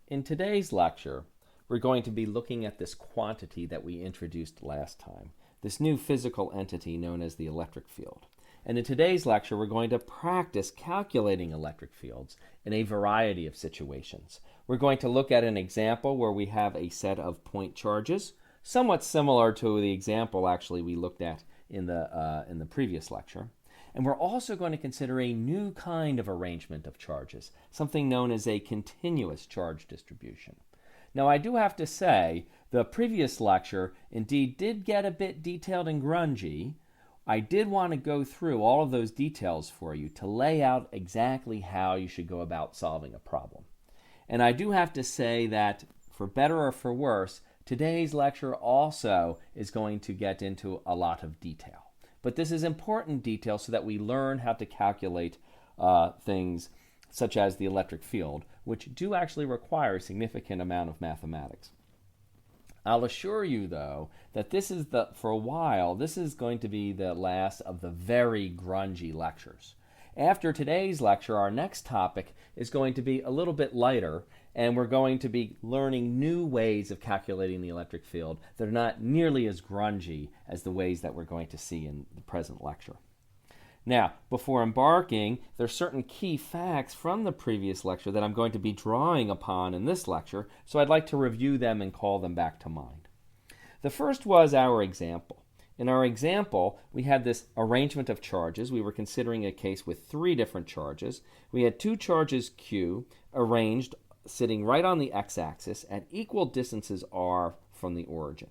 In today's lecture, we're going to be looking at this quantity that we introduced last time, this new physical entity known as the electric field. And in today's lecture, we're going to practice calculating electric fields in a variety of situations. We're going to look at an example where we have a set of point charges, somewhat similar to the example actually we looked at in the previous lecture. And we're also going to consider a new kind of arrangement of charges, something known as a continuous charge distribution. Now, I do have to say, the previous lecture indeed did get a bit detailed and grungy. I did want to go through all of those details for you to lay out exactly how you should go about solving a problem. And I do have to say that, for better or for worse, today's lecture also is going to get into a lot of detail. But this is important detail so that we learn how to calculate things such as the electric field, which do actually require a significant amount of mathematics. I'll assure you, though, that for a while, this is going to be the last of the very grungy lectures. After today's lecture, our next topic is going to be a little bit lighter, and we're going to be learning new ways of calculating the electric field that are not nearly as grungy as the ways that we're going to see in the present lecture. Now, before embarking, there are certain key facts from the previous lecture that I'm going to be drawing upon in this lecture, so I'd like to review them and call them back to mind. The first was our example. In our example, we had this arrangement of charges. We were considering a case with 3 different charges. We had 2 charges Q arranged sitting right on the x-axis at equal distances r from the origin.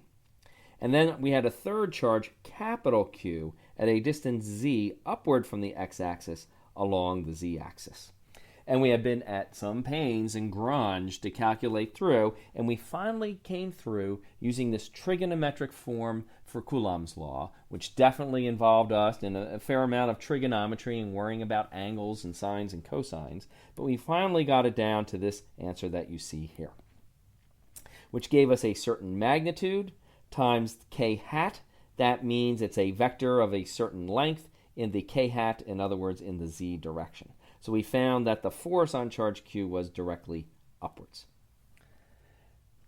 And then we had a third charge, capital Q, at a distance z upward from the x-axis along the z-axis. And we have been at some pains and grunge to calculate through, and we finally came through using this trigonometric form for Coulomb's law, which definitely involved us in a fair amount of trigonometry and worrying about angles and sines and cosines, but we finally got it down to this answer that you see here, which gave us a certain magnitude times k hat. That means it's a vector of a certain length in the k hat, in other words, in the z direction. So we found that the force on charge Q was directly upwards.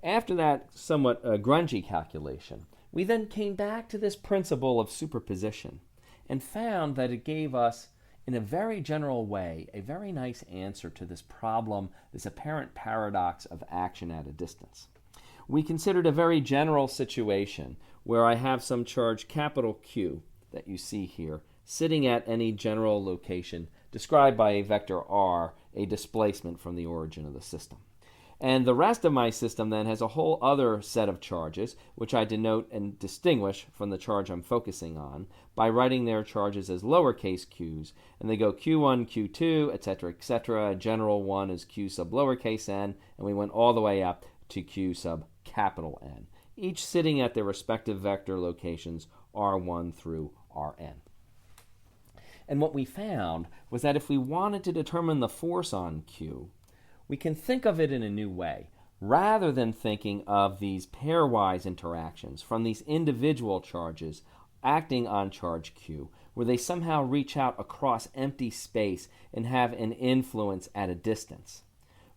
After that somewhat grungy calculation, we then came back to this principle of superposition and found that it gave us, in a very general way, a very nice answer to this problem, this apparent paradox of action at a distance. We considered a very general situation where I have some charge capital Q that you see here sitting at any general location described by a vector r, a displacement from the origin of the system. And the rest of my system then has a whole other set of charges, which I denote and distinguish from the charge I'm focusing on by writing their charges as lowercase q's, and they go q1, q2, etc. A general one is q sub lowercase n, and we went all the way up to q sub capital N, each sitting at their respective vector locations r1 through rn. And what we found was that if we wanted to determine the force on Q, we can think of it in a new way. Rather than thinking of these pairwise interactions from these individual charges acting on charge Q, where they somehow reach out across empty space and have an influence at a distance.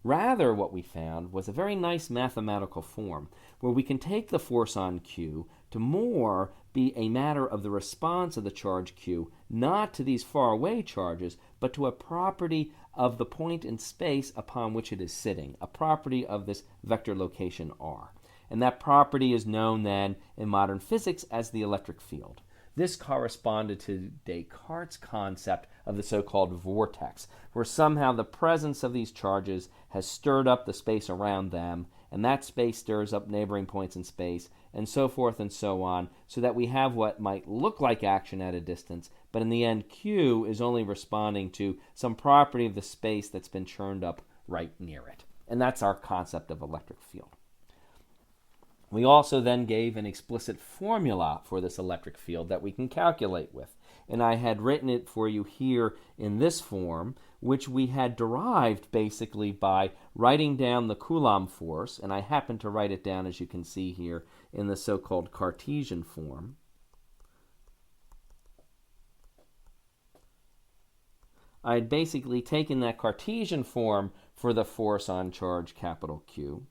Rather, what we found was a very nice mathematical form where we can take the force on Q to more be a matter of the response of the charge Q, not to these faraway charges, but to a property of the point in space upon which it is sitting, a property of this vector location R. And that property is known then in modern physics as the electric field. This corresponded to Descartes' concept of the so-called vortex, where somehow the presence of these charges has stirred up the space around them, and that space stirs up neighboring points in space, and so forth and so on, so that we have what might look like action at a distance, but in the end Q is only responding to some property of the space that's been churned up right near it. And that's our concept of electric field. We also then gave an explicit formula for this electric field that we can calculate with. And I had written it for you here in this form, which we had derived basically by writing down the Coulomb force, and I happen to write it down, as you can see here, in the so-called Cartesian form. I had basically taken that Cartesian form for the force on charge, capital Q.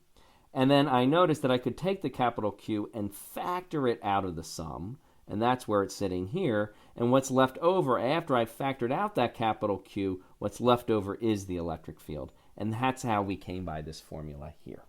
And then I noticed that I could take the capital Q and factor it out of the sum, and that's where it's sitting here. And what's left over after I factored out that capital Q, what's left over is the electric field. And that's how we came by this formula here.